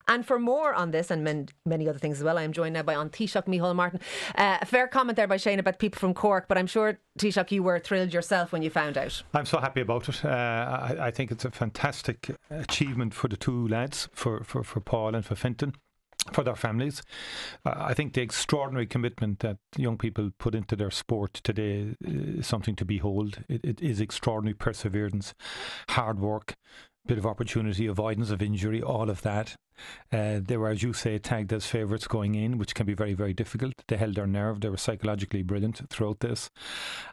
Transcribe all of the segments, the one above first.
And for more on this and many other things as well, I am joined now by Taoiseach Micheál Martin. A fair comment there by Shane about people from Cork, but I'm sure, Taoiseach, you were thrilled yourself when you found out. I'm so happy about it. I think it's a fantastic achievement for the two lads, for Paul and for Fintan, for their families. I think the extraordinary commitment that young people put into their sport today is something to behold. It is extraordinary perseverance, hard work, bit of opportunity, avoidance of injury, all of that. They were, as you say, tagged as favourites going in, which can be very, very difficult. They held their nerve. They were psychologically brilliant throughout this.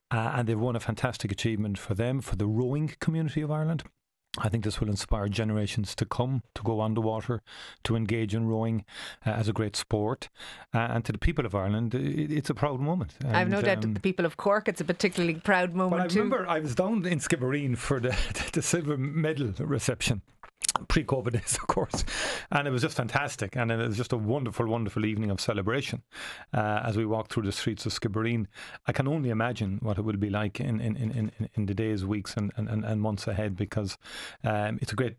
And they've won a fantastic achievement for them, for the rowing community of Ireland. I think this will inspire generations to come to go on the water, to engage in rowing as a great sport. And to the people of Ireland, it's a proud moment. And I've no doubt that the people of Cork, it's a particularly proud moment too. I remember I was down in Skibbereen for the silver medal reception. Pre-COVID days, of course, and it was just fantastic, and it was just a wonderful, wonderful evening of celebration as we walked through the streets of Skibbereen. I can only imagine what it will be like in the days, weeks, and months ahead, because it's a great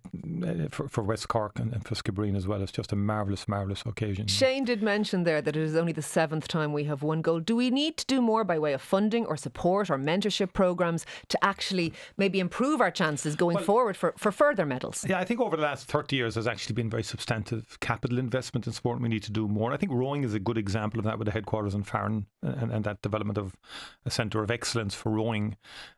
for West Cork and for Skibbereen as well. It's just a marvellous, marvellous occasion. Shane did mention there that it is only the 7th time we have won gold. Do we need to do more by way of funding or support or mentorship programmes to actually maybe improve our chances going forward for further medals? Yeah, I think over the last 30 years there's actually been very substantive capital investment in sport. We need to do more. I think rowing is a good example of that, with the headquarters in Farran and that development of a centre of excellence for rowing.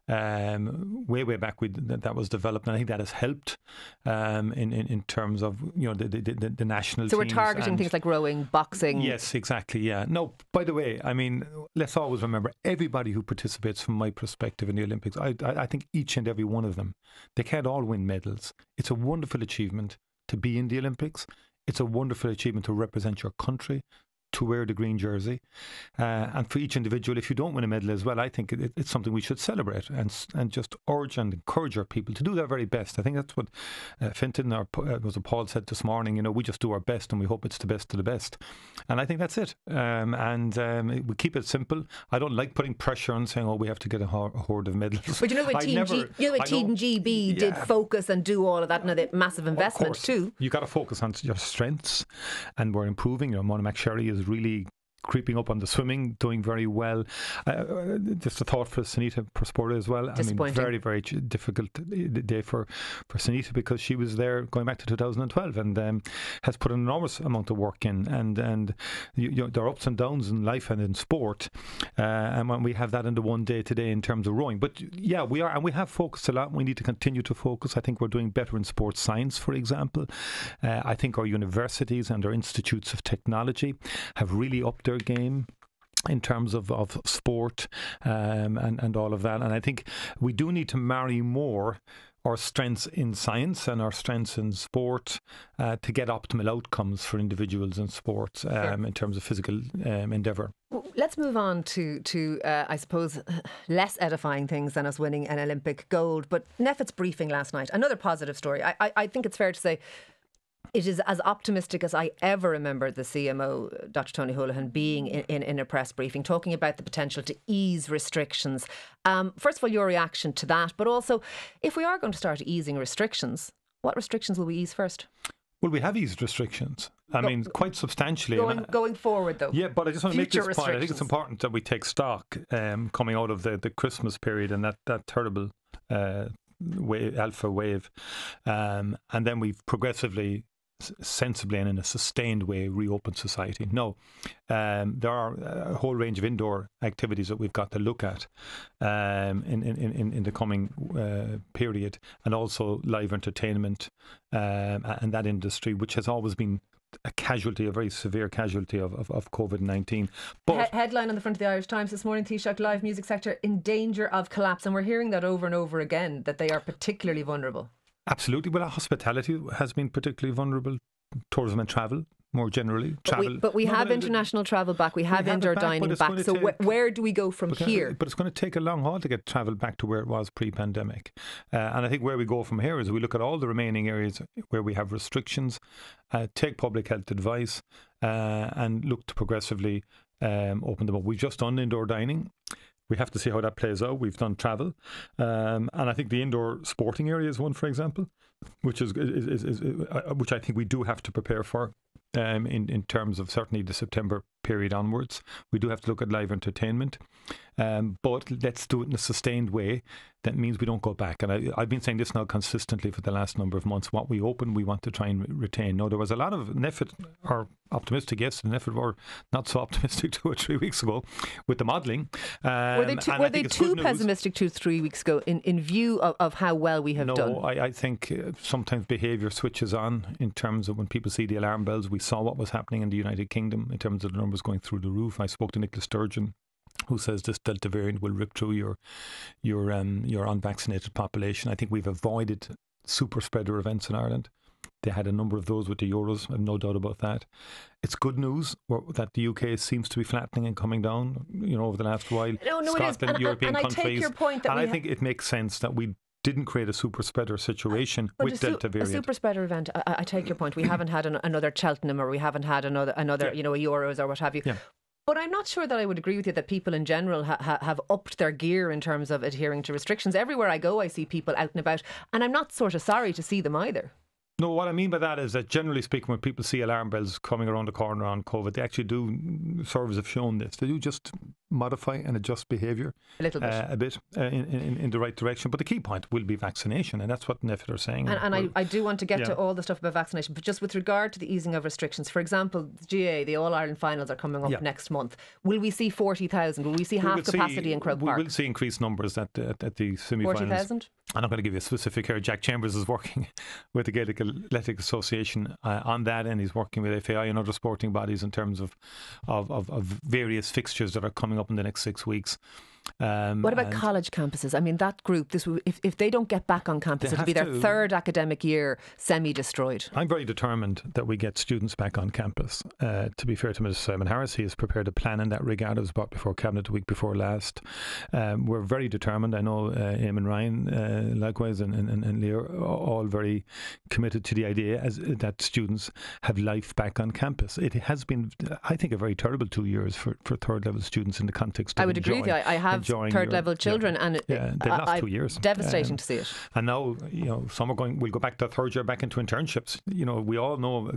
Way back that was developed, and I think that has helped in terms of the national. So we're targeting things like rowing, boxing. Yes, exactly. Yeah. No, by the way, I mean, let's always remember, everybody who participates, from my perspective, in the Olympics, I think each and every one of them, they can't all win medals. It's a wonderful achievement to be in the Olympics. It's a wonderful achievement to represent your country, to wear the green jersey, and for each individual, if you don't win a medal as well, I think it's something we should celebrate and just urge and encourage our people to do their very best. I think that's what Fintan or was it Paul said this morning. We just do our best and we hope it's the best of the best, and I think that's it. We keep it simple. I don't like putting pressure on saying, we have to get a horde of medals. But when Team GB did focus and do all of that, the massive investment too. You got to focus on your strengths, and we're improving. Mona McSherry is really creeping up on the swimming, doing very well. Just a thought for Sunita Perspora as well. I mean, very, very difficult day for Sunita, because she was there going back to 2012 and has put an enormous amount of work in. And there are ups and downs in life and in sport. And when we have that in the one day today in terms of rowing. But yeah, we are, and we have focused a lot. We need to continue to focus. I think we're doing better in sports science, for example. I think our universities and our institutes of technology have really upped their game in terms of sport and all of that. And I think we do need to marry more our strengths in science and our strengths in sport to get optimal outcomes for individuals in sports in terms of physical endeavour. Let's move on to I suppose, less edifying things than us winning an Olympic gold. But Neffet's briefing last night, another positive story. I think it's fair to say it is as optimistic as I ever remember the CMO, Dr Tony Holohan, being in a press briefing, talking about the potential to ease restrictions. First of all, your reaction to that, but also, if we are going to start easing restrictions, what restrictions will we ease first? Well, we have eased restrictions. I mean, quite substantially. Going forward, though. Yeah, but I just want to make this point. I think it's important that we take stock coming out of the Christmas period and that terrible alpha wave. And then we've progressively, sensibly and in a sustained way reopen society. No, there are a whole range of indoor activities that we've got to look at in the coming period, and also live entertainment and that industry, which has always been a very severe casualty of COVID-19. But headline on the front of the Irish Times this morning, Taoiseach, live music sector in danger of collapse, and we're hearing that over and over again, that they are particularly vulnerable. Absolutely. Well, hospitality has been particularly vulnerable. Tourism and travel, more generally. But we have international travel back. We have indoor dining back. So where do we go from here? But it's going to take a long haul to get travel back to where it was pre-pandemic. And I think where we go from here is we look at all the remaining areas where we have restrictions, take public health advice, and look to progressively open them up. We've just done indoor dining. We have to see how that plays out. We've done travel. And I think the indoor sporting area is one, for example. which which I think we do have to prepare for. In terms of certainly the September period onwards, we do have to look at live entertainment, but let's do it in a sustained way. That means we don't go back. And I've been saying this now consistently for the last number of months. What we open, we want to try and retain. Now, there was a lot of NEFIT are optimistic, yes, and NEFIT were not so optimistic 2 or 3 weeks ago with the modelling. Were they too pessimistic 2 or 3 weeks ago in view of how well we have done? No, I think sometimes behaviour switches on in terms of when people see the alarm bells. We saw what was happening in the United Kingdom in terms of the numbers going through the roof. I spoke to Nicola Sturgeon, who says this Delta variant will rip through your unvaccinated population. I think we've avoided super spreader events in Ireland. They had a number of those with the Euros. I have no doubt about that. It's good news that the UK seems to be flattening and coming down, over the last while. No, Scotland, it is. European countries. I take your point that I think it makes sense that we didn't create a super spreader situation with Delta variant. A super spreader event, I take your point. We haven't had another Cheltenham, or we haven't had another a Euros or what have you. Yeah. But I'm not sure that I would agree with you that people in general have upped their gear in terms of adhering to restrictions. Everywhere I go, I see people out and about, and I'm not sort of sorry to see them either. No, what I mean by that is that generally speaking, when people see alarm bells coming around the corner on COVID, they actually do, surveys have shown this, they do just modify and adjust behaviour a bit in the right direction. But the key point will be vaccination, and that's what NEFIT are saying. And I do want to get to all the stuff about vaccination, but just with regard to the easing of restrictions, for example, the GA, the All-Ireland finals are coming up next month. Will we see 40,000? Will we see half capacity in Croke Park? We will see increased numbers at the semi-finals. 40,000? I'm not going to give you a specific here. Jack Chambers is working with the Gaelic Athletic Association on that, and he's working with FAI and other sporting bodies in terms of various fixtures that are coming up in the next 6 weeks. What about college campuses? I mean, that group, if they don't get back on campus, it'll be their third academic year semi-destroyed. I'm very determined that we get students back on campus. To be fair to Mr. Simon Harris, he has prepared a plan in that regard. It was brought before Cabinet the week before last. We're very determined. I know Eamon Ryan, likewise, and Leo are all very committed to the idea that students have life back on campus. It has been, I think, a very terrible 2 years for third level students in the context of I would agree with you. I have third level children, and they lost 2 years. Devastating to see it. And now, some we'll go back to third year, back into internships. We all know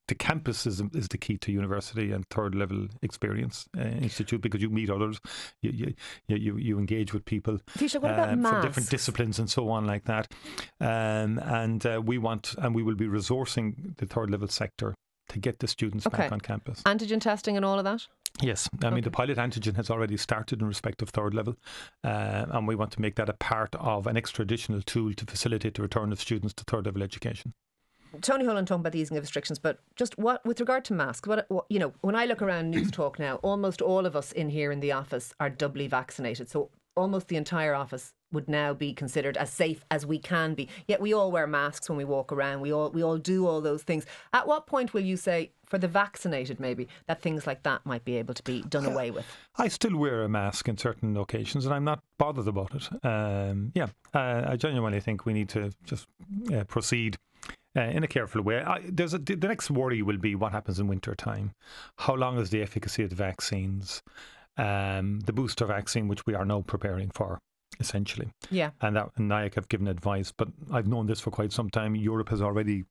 the campus is the key to university and third level experience institute, because you meet others, you engage with people Taoiseach, what about from different disciplines and so on like that. We will be resourcing the third level sector to get the students back on campus. Antigen testing and all of that? Yes, I mean the pilot antigen has already started in respect of third level, and we want to make that a part of an extra additional tool to facilitate the return of students to third level education. Tony Holohan talking about the easing of restrictions, but just with regard to masks, when I look around Newstalk now, almost all of us in here in the office are doubly vaccinated, so almost the entire office would now be considered as safe as we can be. Yet we all wear masks when we walk around. We all do all those things. At what point will you say, for the vaccinated maybe, that things like that might be able to be done away with? I still wear a mask in certain occasions, and I'm not bothered about it. I genuinely think we need to just proceed in a careful way. The next worry will be what happens in winter time. How long is the efficacy of the vaccines? The booster vaccine, which we are now preparing for, essentially. Yeah. And NIAC have given advice, but I've known this for quite some time. Europe has already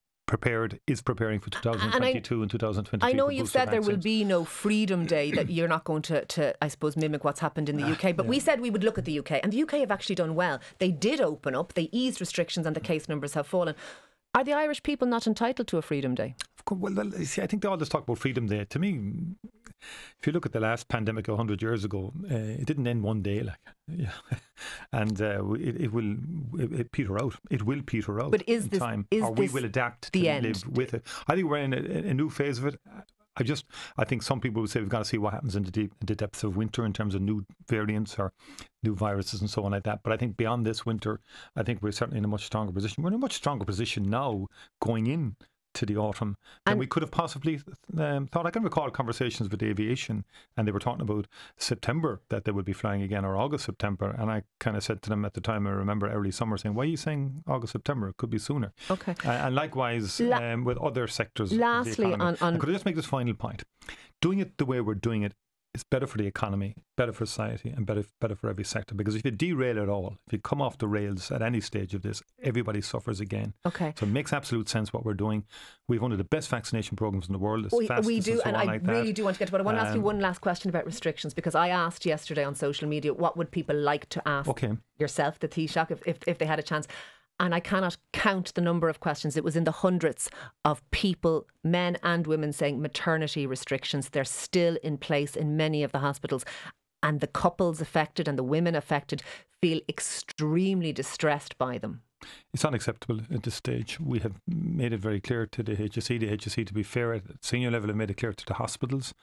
is preparing for 2022 and 2023. I know you've said there will be no Freedom Day, that you're not going to, I suppose, mimic what's happened in the UK. But we said we would look at the UK, and the UK have actually done well. They did open up, they eased restrictions, and the case numbers have fallen. Are the Irish people not entitled to a Freedom Day? Well, see, I think they all just talk about Freedom Day. To me, if you look at the last pandemic 100 years ago, it didn't end one day, and it will peter out. It will peter out. But is in this time, is or this we will adapt the to end? Live with it. I think we're in a new phase of it. I think some people would say we've got to see what happens in the depths of winter in terms of new variants or new viruses and so on like that. But I think beyond this winter, I think we're certainly in a much stronger position. We're in a much stronger position now going in to the autumn than we could have possibly thought. I can recall conversations with aviation, and they were talking about September, that they would be flying again, or August, September. And I kind of said to them at the time, I remember early summer, saying, why are you saying August, September? It could be sooner. Okay. And likewise with other sectors. Lastly, of the economy. Could I just make this final point? Doing it the way we're doing it It's better for the economy, better for society, and better for every sector. Because if you derail it all, if you come off the rails at any stage of this, everybody suffers again. Okay. So it makes absolute sense what we're doing. We've one of the best vaccination programs in the world. We do, and I like really do want to get to it. I want to ask you one last question about restrictions, because I asked yesterday on social media, what would people like to ask yourself, the Taoiseach, if they had a chance? And I cannot count the number of questions. It was in the hundreds of people, men and women, saying maternity restrictions, they're still in place in many of the hospitals. And the couples affected and the women affected feel extremely distressed by them. It's unacceptable at this stage. We have made it very clear to the HSE. The HSE, to be fair, at senior level, have made it clear to the hospitals.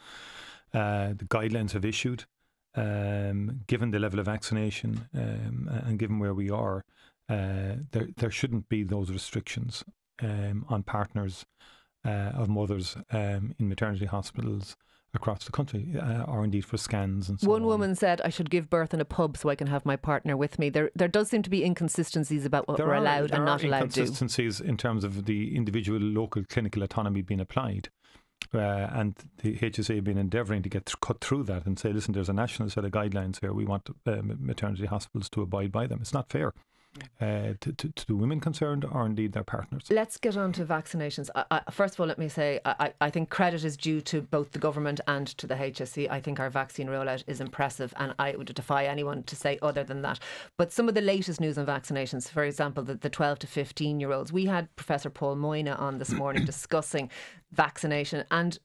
The guidelines have issued. Given the level of vaccination and given where we are, there shouldn't be those restrictions on partners of mothers in maternity hospitals across the country, or indeed for scans and so on. One woman said, I should give birth in a pub so I can have my partner with me. There does seem to be inconsistencies about what we're allowed and not allowed to do. There are inconsistencies in terms of the individual local clinical autonomy being applied. And the HSA have been endeavouring to cut through that and say, listen, there's a national set of guidelines here. We want maternity hospitals to abide by them. It's not fair to the women concerned or indeed their partners. Let's get on to vaccinations. First of all, let me say, I think credit is due to both the government and to the HSE. I think our vaccine rollout is impressive, and I would defy anyone to say other than that. But some of the latest news on vaccinations, for example, the 12 to 15 year olds, we had Professor Paul Moyna on this morning discussing vaccination, and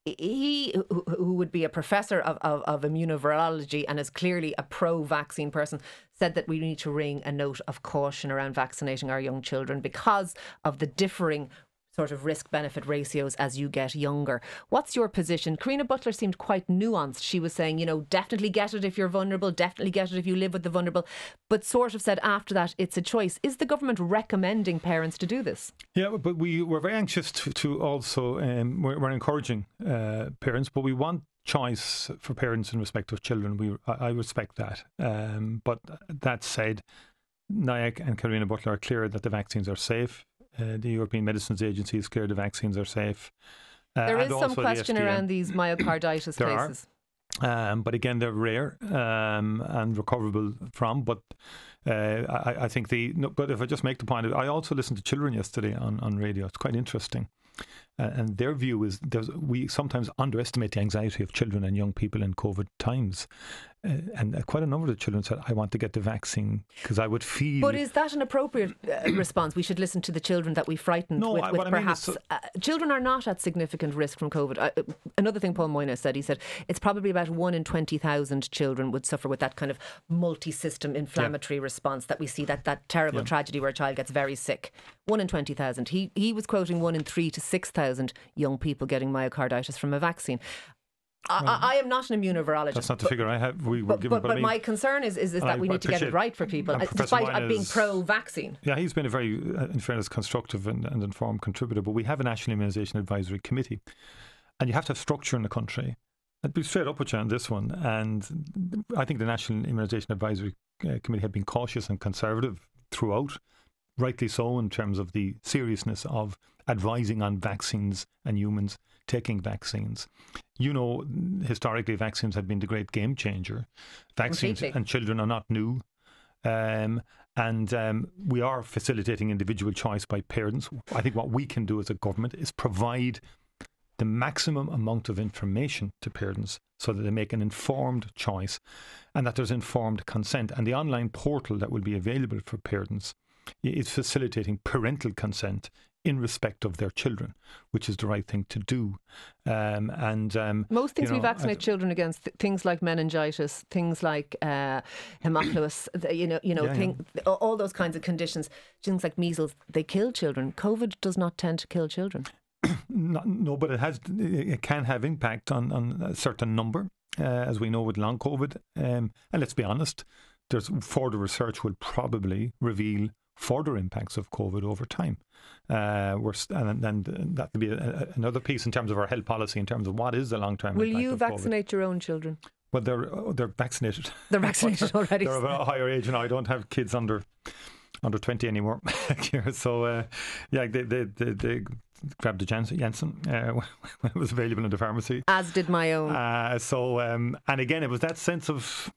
he, who would be a professor of immunovirology and is clearly a pro-vaccine person, said that we need to ring a note of caution around vaccinating our young children because of the differing sort of risk-benefit ratios as you get younger. What's your position? Karina Butler seemed quite nuanced. She was saying, definitely get it if you're vulnerable, definitely get it if you live with the vulnerable, but sort of said after that it's a choice. Is the government recommending parents to do this? Yeah, but we're very anxious to also, we're encouraging parents, but we want choice for parents in respect of children. I respect that. But that said, NIAC and Karina Butler are clear that the vaccines are safe. The European Medicines Agency is clear the vaccines are safe. There is some question around these myocarditis cases. But again, they're rare and recoverable from. But I think but if I just make the point, I also listened to children yesterday on radio. It's quite interesting. And their view is we sometimes underestimate the anxiety of children and young people in COVID times. And quite a number of the children said, I want to get the vaccine because I would feel... But is that an appropriate response? We should listen to the children that we frightened with perhaps... children are not at significant risk from COVID. Another thing Paul Moyna said, he said, it's probably about 1 in 20,000 children would suffer with that kind of multi-system inflammatory response that we see, that terrible tragedy where a child gets very sick. 1 in 20,000. He was quoting 1 in 3 to 6,000 young people getting myocarditis from a vaccine. I am not an immunovirologist. That's not the figure I have. But my concern is that we need to get it right for people, despite being pro-vaccine. Yeah, he's been a very, in fairness, constructive and informed contributor. But we have a National Immunisation Advisory Committee, and you have to have structure in the country. I'd be straight up with you on this one. And I think the National Immunisation Advisory Committee have been cautious and conservative throughout, rightly so, in terms of the seriousness of advising on vaccines and humans taking vaccines. Historically, vaccines have been the great game changer. Vaccines and children are not new. And we are facilitating individual choice by parents. I think what we can do as a government is provide the maximum amount of information to parents so that they make an informed choice and that there's informed consent. And the online portal that will be available for parents is facilitating parental consent in respect of their children, which is the right thing to do. Most things we vaccinate children against, things like meningitis, things like hemophilus, all those kinds of conditions, things like measles, they kill children. COVID does not tend to kill children. No, but it can have impact on a certain number, as we know with long COVID. And let's be honest, there's further research will probably reveal further impacts of COVID over time. And that could be another piece in terms of our health policy, in terms of what is the long-term impact of COVID. Will you vaccinate your own children? Well, they're vaccinated. They're vaccinated already. They're of a higher age, and I don't have kids under 20 anymore. So they grabbed the Janssen when it was available in the pharmacy. As did my own. And again, it was that sense of,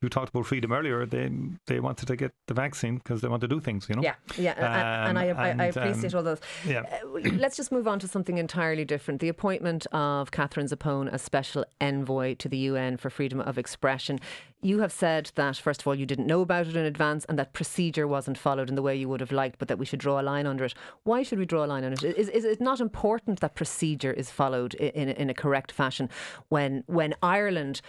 you talked about freedom earlier. They wanted to get the vaccine because they want to do things, you know. And I appreciate all those. Yeah. Let's just move on to something entirely different. The appointment of Catherine Zappone as Special Envoy to the UN for Freedom of Expression. You have said that, first of all, you didn't know about it in advance and that procedure wasn't followed in the way you would have liked, but that we should draw a line under it. Why should we draw a line on it? Is it not important that procedure is followed in a correct fashion when Ireland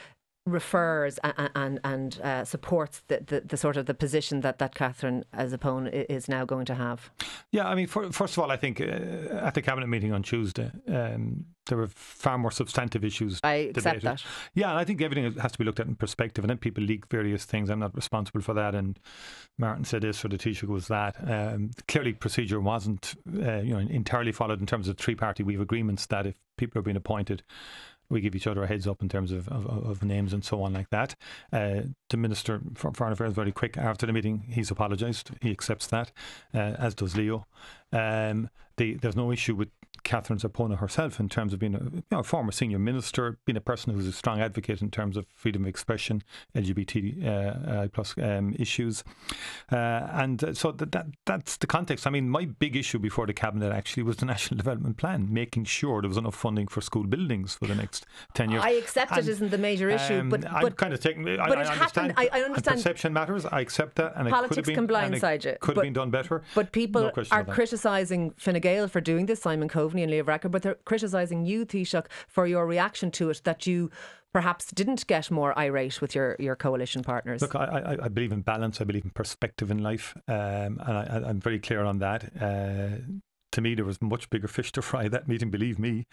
refers and supports the sort of the position that Catherine Zappone is now going to have? Yeah, I mean, first of all, I think at the Cabinet meeting on Tuesday, there were far more substantive issues I accept debated. that. Yeah, and I think everything has to be looked at in perspective, and then people leak various things. I'm not responsible for that, and Martin said this, or the Taoiseach was that. Clearly, procedure wasn't entirely followed in terms of three-party. We have agreements that if people are being appointed, we give each other a heads up in terms of names and so on like that. The Minister for Foreign Affairs, very quick after the meeting, he's apologised. He accepts that, as does Leo. There's no issue with Catherine Zappone herself in terms of being a former senior minister, being a person who's a strong advocate in terms of freedom of expression, LGBT plus issues. So that's the context. I mean, my big issue before the Cabinet actually was the National Development Plan, making sure there was enough funding for school buildings for the next 10 years. I accept it isn't the major issue, but I'm kind of taking. I understand. I understand. Perception matters. I accept that, and politics can blindside you. Could have been done better. But people are criticising Fine Gael for doing this, Simon Coveney and Leo Varadkar, but they're criticising you, Taoiseach, for your reaction to it, that you perhaps didn't get more irate with your coalition partners. Look, I believe in balance. I believe in perspective in life, and I'm very clear on that. To me, there was much bigger fish to fry that meeting, believe me.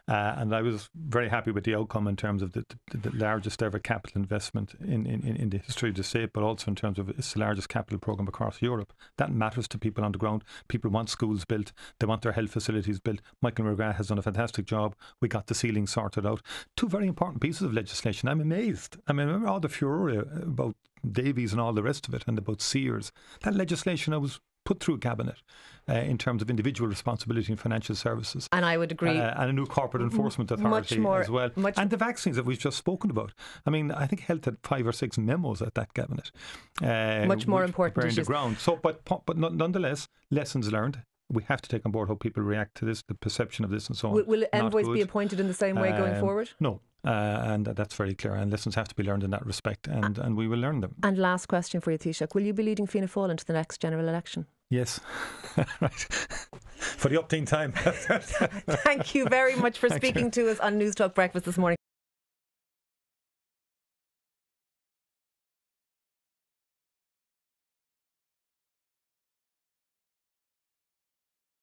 And I was very happy with the outcome in terms of the largest ever capital investment in the history of the state, but also in terms of it's the largest capital programme across Europe. That matters to people on the ground. People want schools built. They want their health facilities built. Michael McGrath has done a fantastic job. We got the ceiling sorted out. Two very important pieces of legislation. I'm amazed. I mean, I remember all the furore about Davies and all the rest of it, and about Sears. That legislation I was put through Cabinet in terms of individual responsibility in financial services. And I would agree. And a new corporate enforcement authority as well. And the vaccines that we've just spoken about. I mean, I think Health had 5 or 6 memos at that Cabinet. Much more important issues. The ground. So, but nonetheless, lessons learned. We have to take on board how people react to this, the perception of this and so on. Will envoys be appointed in the same way going forward? No. And that's very clear, and lessons have to be learned in that respect, and we will learn them. And last question for you, Taoiseach, will you be leading Fianna Fáil into the next general election? Yes. Right. For the upteen time. Thank you very much for speaking to us on Newstalk Breakfast this morning.